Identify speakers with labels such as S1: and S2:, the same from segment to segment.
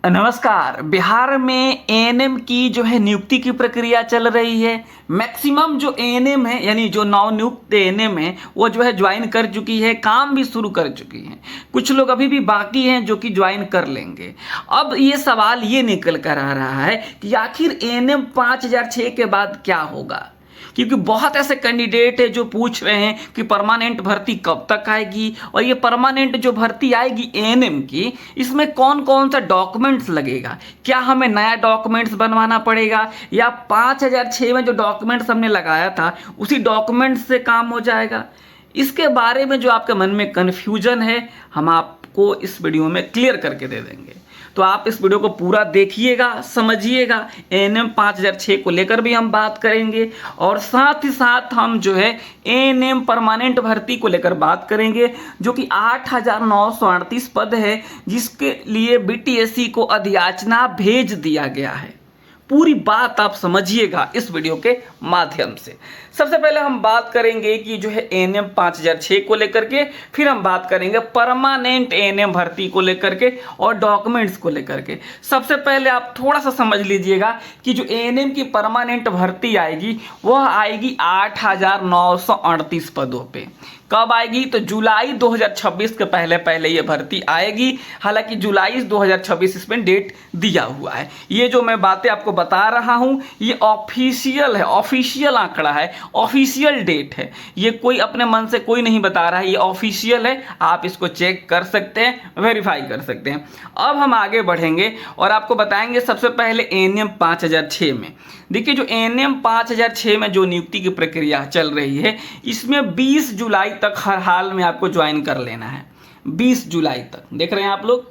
S1: नमस्कार। बिहार में एएनएम की जो है नियुक्ति की प्रक्रिया चल रही है। मैक्सिमम जो एएनएम है यानी जो नवनियुक्त एएनएम है वो जो है ज्वाइन कर चुकी है, काम भी शुरू कर चुकी है। कुछ लोग अभी भी बाकी हैं जो कि ज्वाइन कर लेंगे। अब ये सवाल ये निकल कर आ रहा है कि आखिर एएनएम 5006 के बाद क्या होगा, क्योंकि बहुत ऐसे कैंडिडेट है जो पूछ रहे हैं कि परमानेंट भर्ती कब तक आएगी और ये परमानेंट जो भर्ती आएगी एएनएम की, इसमें कौन कौन सा डॉक्यूमेंट्स लगेगा, क्या हमें नया डॉक्यूमेंट्स बनवाना पड़ेगा या 5006 में जो डॉक्यूमेंट्स हमने लगाया था उसी डॉक्यूमेंट्स से काम हो जाएगा। इसके बारे में जो आपके मन में कन्फ्यूजन है हम आपको इस वीडियो में क्लियर करके दे देंगे। तो आप इस वीडियो को पूरा देखिएगा, समझिएगा। एएनएम 5006 को लेकर भी हम बात करेंगे और साथ ही साथ हम जो है एएनएम परमानेंट भर्ती को लेकर बात करेंगे, जो कि 8,938 पद है, जिसके लिए बीटीएससी को अधियाचना भेज दिया गया है। पूरी बात आप समझिएगा इस वीडियो के माध्यम से। सबसे पहले हम बात करेंगे कि जो है एएनएम 5006 को लेकर के, फिर हम बात करेंगे परमानेंट एएनएम भर्ती को लेकर के और डॉक्यूमेंट्स को लेकर के। सबसे पहले आप थोड़ा सा समझ लीजिएगा कि जो एएनएम की परमानेंट भर्ती आएगी वह आएगी 8,938 पदों पे। कब आएगी? तो जुलाई 2026 के पहले पहले ये भर्ती आएगी। हालांकि जुलाई 2026 इसमें डेट दिया हुआ है। ये जो मैं बातें आपको बता रहा हूँ ये ऑफिशियल है, ऑफिशियल आंकड़ा है, ऑफिशियल डेट है। ये कोई अपने मन से कोई नहीं बता रहा है, ये ऑफिशियल है। आप इसको चेक कर सकते हैं, वेरीफाई कर सकते हैं। अब हम आगे बढ़ेंगे और आपको बताएंगे सबसे पहले एएनएम 5006 में। देखिए जो एएनएम 5006 में जो नियुक्ति की प्रक्रिया चल रही है, इसमें 20 जुलाई तक हर हाल में आपको ज्वाइन कर लेना है। 20 जुलाई तक देख रहे हैं आप लोग।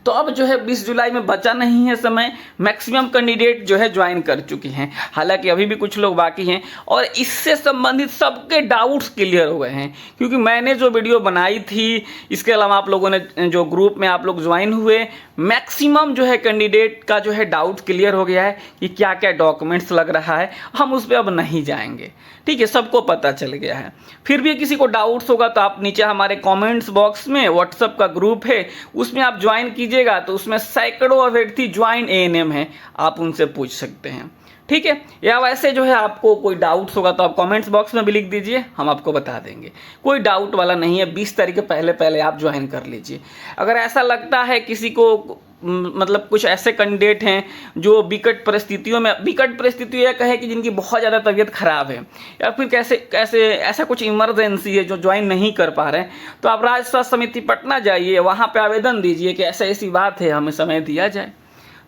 S1: तो अब जो है 20 जुलाई में बचा नहीं है समय, मैक्सिमम कैंडिडेट जो है ज्वाइन कर चुके हैं। हालांकि अभी भी कुछ लोग बाकी हैं और इससे संबंधित सबके डाउट्स क्लियर हो गए हैं, क्योंकि मैंने जो वीडियो बनाई थी, इसके अलावा आप लोगों ने जो ग्रुप में आप लोग ज्वाइन हुए, मैक्सिमम जो है कैंडिडेट का जो है डाउट क्लियर हो गया है कि क्या क्या डॉक्यूमेंट्स लग रहा है। हम उस पर अब नहीं जाएंगे, ठीक है, सबको पता चल गया है। फिर भी किसी को डाउट्स होगा तो आप नीचे हमारे कमेंट्स बॉक्स में व्हाट्सएप का ग्रुप है उसमें आप ज्वाइन कीजिएगा, तो उसमें सैकड़ों अभ्यर्थी ज्वाइन एएनएम है, आप उनसे पूछ सकते हैं, ठीक है। या वैसे जो है आपको कोई डाउट्स होगा तो आप कमेंट्स बॉक्स में भी लिख दीजिए, हम आपको बता देंगे। कोई डाउट वाला नहीं है, 20 तारीख के पहले पहले आप ज्वाइन कर लीजिए। अगर ऐसा लगता है किसी को, मतलब कुछ ऐसे कैंडिडेट हैं जो विकट परिस्थितियों में, विकट परिस्थिति यह कहे कि जिनकी बहुत ज़्यादा तबीयत खराब है या फिर कैसे ऐसा कुछ इमरजेंसी है जो ज्वाइन नहीं कर पा रहे हैं, तो आप राज्य स्वास्थ्य समिति पटना जाइए, वहाँ पे आवेदन दीजिए कि ऐसा ऐसी बात है, हमें समय दिया जाए।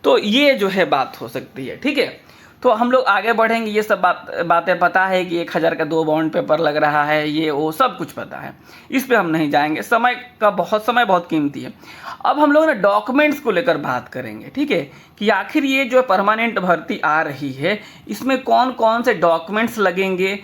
S1: तो ये जो है बात हो सकती है, ठीक है। तो हम लोग आगे बढ़ेंगे। ये सब बातें पता है कि 1000 का 2 बाउंड पेपर लग रहा है, ये वो सब कुछ पता है, इस पे हम नहीं जाएंगे, समय बहुत कीमती है। अब हम लोग ना डॉक्यूमेंट्स को लेकर बात करेंगे, ठीक है, कि आखिर ये जो परमानेंट भर्ती आ रही है इसमें कौन कौन से डॉक्यूमेंट्स लगेंगे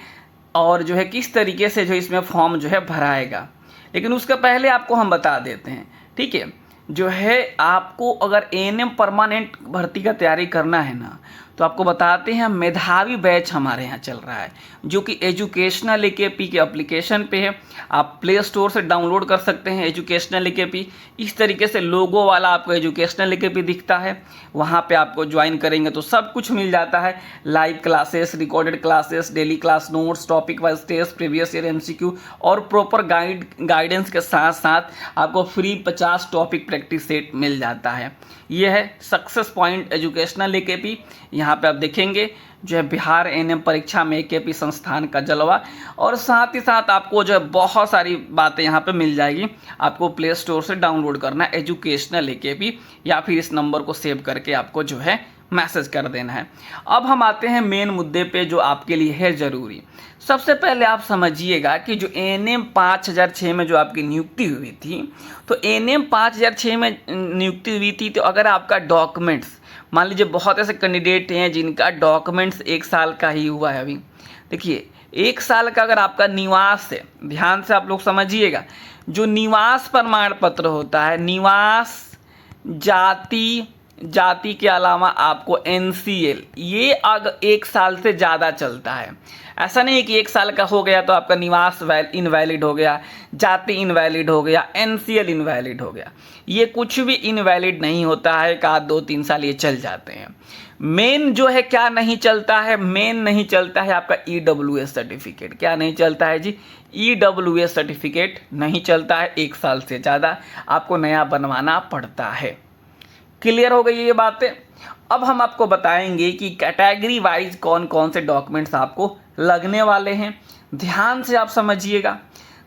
S1: और जो है किस तरीके से जो इसमें फॉर्म जो है भराएगा। लेकिन उसके पहले आपको हम बता देते हैं, ठीक है, जो है आपको अगर एएनएम परमानेंट भर्ती का तैयारी करना है ना, तो आपको बताते हैं मेधावी बैच हमारे यहाँ चल रहा है, जो कि एजुकेशनल एकेपी के एप्लीकेशन पे है। आप प्ले स्टोर से डाउनलोड कर सकते हैं एजुकेशनल एकेपी। इस तरीके से लोगो वाला आपको एजुकेशनल एकेपी दिखता है, वहाँ पे आपको ज्वाइन करेंगे तो सब कुछ मिल जाता है। Live classes, recorded classes, daily class notes, topic wise test, previous year MCQ और प्रॉपर गाइडेंस के साथ साथ आपको फ्री 50 टॉपिक प्रैक्टिस सेट मिल जाता है। ये है सक्सेस पॉइंट एजुकेशनल एकेपी। यहाँ पे आप देखेंगे जो है बिहार एएनएम परीक्षा में एकेपी संस्थान का जलवा, और साथ ही साथ आपको जो है बहुत सारी बातें यहाँ पे मिल जाएगी। आपको प्ले स्टोर से डाउनलोड करना है एजुकेशनल एकेपी, या फिर इस नंबर को सेव करके आपको जो है मैसेज कर देना है। अब हम आते हैं मेन मुद्दे पे जो आपके लिए है ज़रूरी। सबसे पहले आप समझिएगा कि जो एएनएम 5006 में जो आपकी नियुक्ति हुई थी, तो एएनएम 5006 में नियुक्ति हुई थी, तो अगर आपका डॉक्यूमेंट्स, मान लीजिए बहुत ऐसे कैंडिडेट हैं जिनका डॉक्यूमेंट्स 1 साल का ही हुआ है। अभी देखिए 1 साल का अगर आपका निवास है, ध्यान से आप लोग समझिएगा, जो निवास प्रमाण पत्र होता है, निवास, जाति जाति के अलावा आपको एनसीएल, ये अगर 1 साल से ज़्यादा चलता है, ऐसा नहीं है कि 1 साल का हो गया तो आपका निवास इनवैलिड हो गया, जाति इनवैलिड हो गया, एनसीएल इनवैलिड हो गया, ये कुछ भी इनवैलिड नहीं होता है। 1, 2, 3 साल ये चल जाते हैं। मेन जो है क्या नहीं चलता है, मेन नहीं चलता है आपका ईडब्ल्यूएस सर्टिफिकेट। क्या नहीं चलता है जी? ईडब्ल्यूएस सर्टिफिकेट नहीं चलता है, 1 साल से ज़्यादा आपको नया बनवाना पड़ता है। क्लियर हो गई ये बातें? अब हम आपको बताएंगे कि कैटेगरी वाइज कौन कौन से डॉक्यूमेंट्स आपको लगने वाले हैं। ध्यान से आप समझिएगा।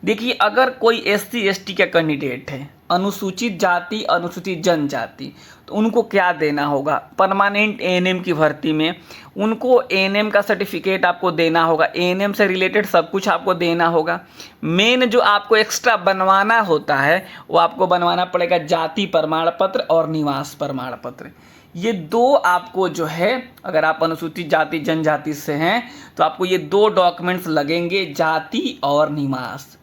S1: देखिए, अगर कोई SC ST का कैंडिडेट है, अनुसूचित जाति अनुसूचित जनजाति, तो उनको क्या देना होगा? परमानेंट ANM की भर्ती में उनको ANM का सर्टिफिकेट आपको देना होगा, ANM से रिलेटेड सब कुछ आपको देना होगा। मेन जो आपको एक्स्ट्रा बनवाना होता है वो आपको बनवाना पड़ेगा जाति प्रमाण पत्र और निवास प्रमाण पत्र। ये 2 आपको जो है, अगर आप अनुसूचित जाति जनजाति से हैं तो आपको ये 2 डॉक्यूमेंट्स लगेंगे, जाति और निवास।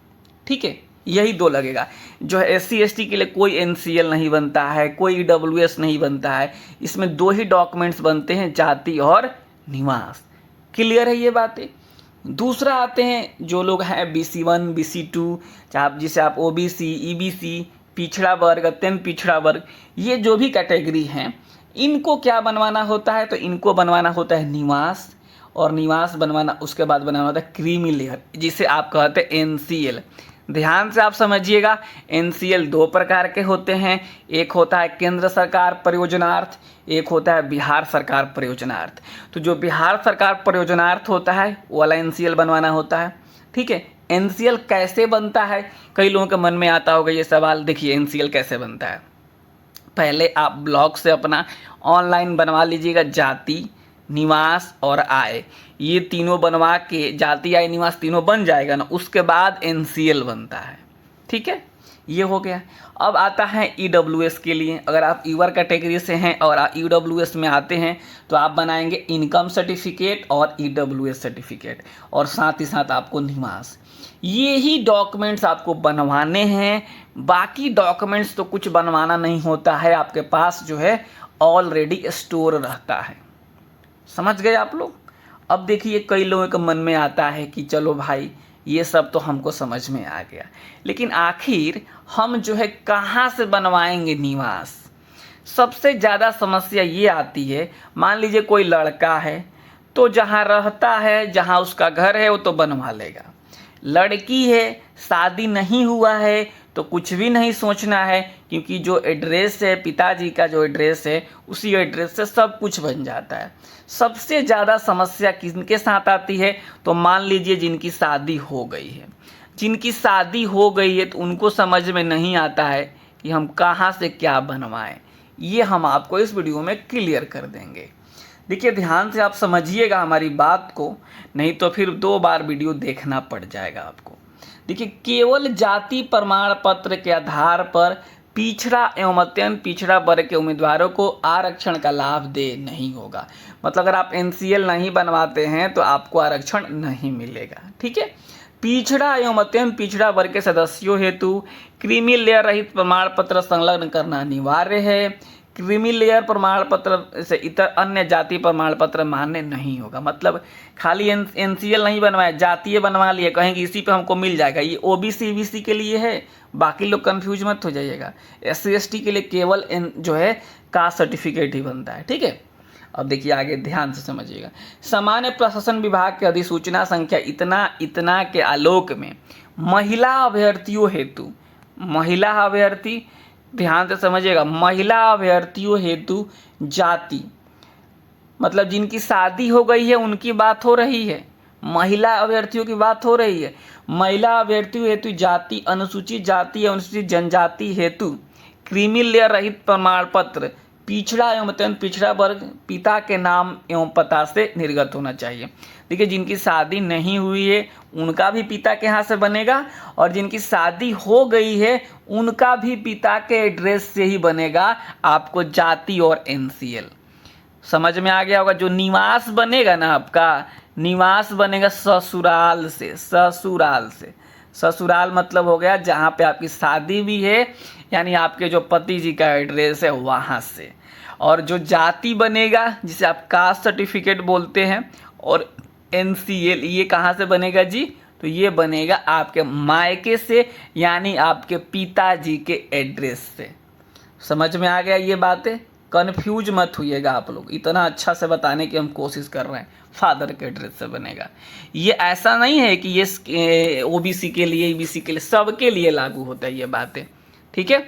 S1: ठीक है, यही 2 लगेगा। जो है SC ST के लिए कोई NCL नहीं बनता है, कोई EWS नहीं बनता है, इसमें 2 ही डॉक्यूमेंट्स बनते हैं, जाति और निवास। क्लियर है ये बातें? दूसरा आते हैं जो लोग हैं BC1 BC2, जिसे आप OBC EBC, पिछड़ा वर्ग, अत्यंत पिछड़ा वर्ग, ये जो भी कैटेगरी हैं, इनको क्या बनवाना होता है? तो इनको बनवाना होता है निवास, और निवास बनवाना उसके बाद बनाना होता है क्रीमी लेयर, जिसे आप कहते हैं NCL। ध्यान से आप समझिएगा, NCL 2 प्रकार के होते हैं। एक होता है केंद्र सरकार परियोजनार्थ, एक होता है बिहार सरकार परियोजनार्थ। तो जो बिहार सरकार परियोजनार्थ होता है वो वाला NCL बनवाना होता है। ठीक है, NCL कैसे बनता है? कई लोगों के मन में आता होगा ये सवाल। देखिए, NCL कैसे बनता है, पहले आप ब्लॉक से अपना ऑनलाइन बनवा लीजिएगा, जाति निवास और आय, ये तीनों बनवा के, जाति आय निवास तीनों बन जाएगा ना, उसके बाद NCL बनता है। ठीक है, ये हो गया। अब आता है EWS के लिए। अगर आप ईवर कैटेगरी से हैं और आप EWS में आते हैं तो आप बनाएंगे इनकम सर्टिफिकेट और EWS सर्टिफिकेट, और साथ ही साथ आपको निवास। ये ही डॉक्यूमेंट्स आपको बनवाने हैं, बाकी डॉक्यूमेंट्स तो कुछ बनवाना नहीं होता है, आपके पास जो है ऑलरेडी स्टोर रहता है। समझ गए आप लोग? अब देखिए, कई लोगों के मन में आता है कि चलो भाई ये सब तो हमको समझ में आ गया, लेकिन आखिर हम जो है कहाँ से बनवाएंगे निवास? सबसे ज़्यादा समस्या ये आती है, मान लीजिए कोई लड़का है तो जहाँ रहता है, जहाँ उसका घर है वो तो बनवा लेगा। लड़की है, शादी नहीं हुआ है तो कुछ भी नहीं सोचना है, क्योंकि जो एड्रेस है, पिताजी का जो एड्रेस है, उसी एड्रेस से सब कुछ बन जाता है। सबसे ज़्यादा समस्या किनके साथ आती है? तो मान लीजिए जिनकी शादी हो गई है। जिनकी शादी हो गई है तो उनको समझ में नहीं आता है कि हम कहाँ से क्या बनवाएं। ये हम आपको इस वीडियो में क्लियर कर देंगे। देखिए, ध्यान से आप समझिएगा हमारी बात को, नहीं तो फिर 2 बार वीडियो देखना पड़ जाएगा आपको। देखिए, केवल जाति प्रमाण पत्र के आधार पर पिछड़ा एवं अत्यंत पिछड़ा वर्ग के उम्मीदवारों को आरक्षण का लाभ दे नहीं होगा। मतलब अगर आप NCL नहीं बनवाते हैं तो आपको आरक्षण नहीं मिलेगा। ठीक है, पिछड़ा एवं अत्यंत पिछड़ा वर्ग के सदस्यों हेतु क्रीमी लेयर रहित प्रमाण पत्र संलग्न करना अनिवार्य है। क्रीमी लेयर प्रमाण पत्र से इतर अन्य जाति प्रमाण पत्र मान्य नहीं होगा। मतलब खाली NCL नहीं बनवाया, जातीय बनवा लिए, कहेंगे इसी पे हमको मिल जाएगा। ये OBC EBC के लिए है, बाकी लोग कंफ्यूज मत हो जाइएगा। SC ST के लिए केवल जो है कास्ट सर्टिफिकेट ही बनता है। ठीक है, अब देखिए आगे ध्यान से समझिएगा। सामान्य प्रशासन विभाग के अधिसूचना संख्या इतना के आलोक में महिला अभ्यर्थियों हेतु, महिला अभ्यर्थी, ध्यान से समझिएगा, महिला अभ्यर्थियों हेतु जाति, मतलब जिनकी शादी हो गई है उनकी बात हो रही है, महिला अभ्यर्थियों की बात हो रही है। महिला अभ्यर्थियों हेतु जाति अनुसूचित जाति या अनुसूचित जनजाति हेतु क्रीमी लेयर रहित प्रमाण पत्र पिछड़ा एवं अत्यंत पिछड़ा वर्ग पिता के नाम एवं पता से निर्गत होना चाहिए। देखिए, जिनकी शादी नहीं हुई है उनका भी पिता के यहाँ से बनेगा, और जिनकी शादी हो गई है उनका भी पिता के एड्रेस से ही बनेगा आपको जाति और NCL। समझ में आ गया होगा? जो निवास बनेगा ना, आपका निवास बनेगा ससुराल से। ससुराल से, ससुराल मतलब हो गया जहाँ पे आपकी शादी भी है यानी आपके जो पति जी का एड्रेस है वहाँ से। और जो जाति बनेगा जिसे आप कास्ट सर्टिफिकेट बोलते हैं, और NCL ये कहाँ से बनेगा जी? तो ये बनेगा आपके मायके से, यानी आपके पिताजी के एड्रेस से। समझ में आ गया ये बातें? कन्फ्यूज मत होइएगा आप लोग, इतना अच्छा से बताने की हम कोशिश कर रहे हैं। फादर के एड्रेस से बनेगा। ये ऐसा नहीं है कि ये OBC के लिए, EBC के लिए, सबके लिए लागू होता है ये बातें, ठीक है।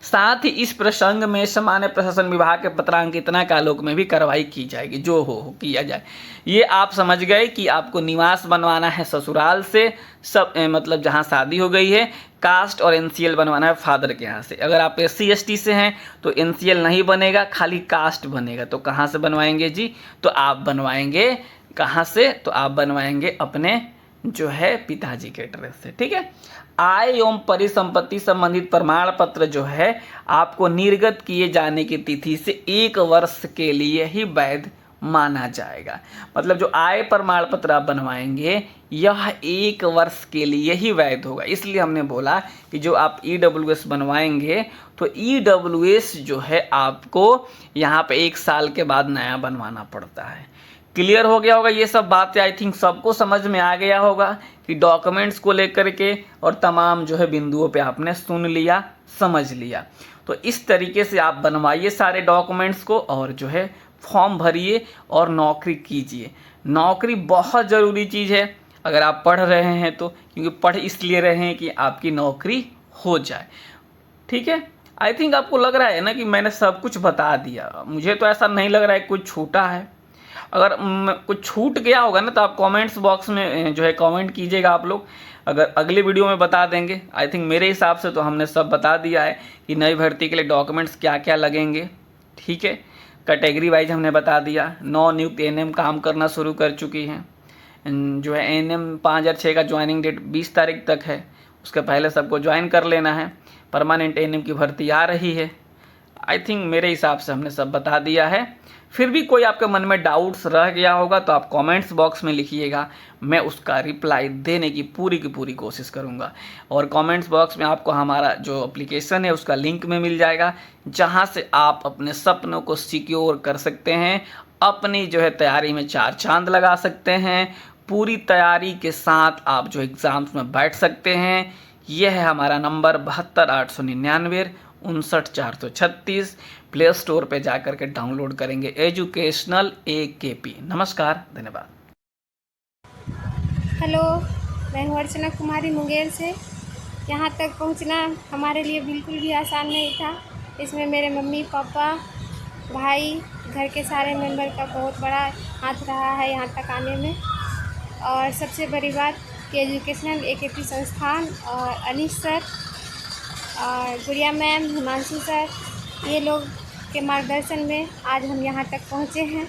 S1: साथ ही इस प्रसंग में सामान्य प्रशासन विभाग के पत्रांकितना के आलोक में भी कार्रवाई की जाएगी, जो हो किया जाए। ये आप समझ गए कि आपको निवास बनवाना है ससुराल से, सब मतलब जहाँ शादी हो गई है। कास्ट और NCL बनवाना है फादर के यहाँ से। अगर आप SC ST से हैं तो NCL नहीं बनेगा, खाली कास्ट बनेगा। तो कहाँ से बनवाएंगे जी? तो आप बनवाएंगे कहाँ से? तो आप बनवाएंगे अपने जो है पिताजी के एड्रेस से, ठीक है। आय एवं परिसंपत्ति संबंधित प्रमाण पत्र जो है आपको निर्गत किए जाने की तिथि से 1 वर्ष के लिए ही वैध माना जाएगा। मतलब जो आय प्रमाण पत्र आप बनवाएंगे यह 1 वर्ष के लिए ही वैध होगा। इसलिए हमने बोला कि जो आप EWS बनवाएंगे तो EWS जो है आपको यहाँ पे 1 साल के बाद नया बनवाना पड़ता है। क्लियर हो गया होगा ये सब बातें? आई थिंक सबको समझ में आ गया होगा कि डॉक्यूमेंट्स को लेकर के और तमाम जो है बिंदुओं पे आपने सुन लिया, समझ लिया। तो इस तरीके से आप बनवाइए सारे डॉक्यूमेंट्स को और जो है फॉर्म भरिए और नौकरी कीजिए। नौकरी बहुत ज़रूरी चीज़ है अगर आप पढ़ रहे हैं तो, क्योंकि पढ़ इसलिए रहे हैं कि आपकी नौकरी हो जाए, ठीक है। आई थिंक आपको लग रहा है ना कि मैंने सब कुछ बता दिया। मुझे तो ऐसा नहीं लग रहा है कुछ छूटा है। अगर कुछ छूट गया होगा ना तो आप कमेंट्स बॉक्स में जो है कमेंट कीजिएगा आप लोग, अगर अगले वीडियो में बता देंगे। आई थिंक मेरे हिसाब से तो हमने सब बता दिया है कि नई भर्ती के लिए डॉक्यूमेंट्स क्या क्या लगेंगे, ठीक है। कैटेगरी वाइज हमने बता दिया। 9 नियुक्त ANM काम करना शुरू कर चुकी हैं। जो है ANM 5006 का ज्वाइनिंग डेट 20 तारीख तक है, उसके पहले सबको ज्वाइन कर लेना है। परमानेंट ANM की भर्ती आ रही है। आई थिंक मेरे हिसाब से हमने सब बता दिया है। फिर भी कोई आपके मन में डाउट्स रह गया होगा तो आप कमेंट्स बॉक्स में लिखिएगा, मैं उसका रिप्लाई देने की पूरी कोशिश करूंगा। और कमेंट्स बॉक्स में आपको हमारा जो एप्लीकेशन है उसका लिंक में मिल जाएगा, जहां से आप अपने सपनों को सिक्योर कर सकते हैं, अपनी जो है तैयारी में 4 चांद लगा सकते हैं। पूरी तैयारी के साथ आप जो एग्ज़ाम्स में बैठ सकते हैं। यह है हमारा नंबर 72 899 59 436। प्ले स्टोर पे जाकर के डाउनलोड करेंगे एजुकेशनल AKP। नमस्कार, धन्यवाद।
S2: हेलो, मैं हूँ अर्चना कुमारी मुंगेर से। यहाँ तक पहुँचना हमारे लिए बिल्कुल भी आसान नहीं था। इसमें मेरे मम्मी पापा भाई घर के सारे मेंबर का बहुत बड़ा हाथ रहा है यहाँ तक आने में। और सबसे बड़ी बात कि एजुकेशनल AKP संस्थान और अनीश सर और गुड़िया मैम, हिमांशु सर, ये लोग के मार्गदर्शन में आज हम यहाँ तक पहुँचे हैं।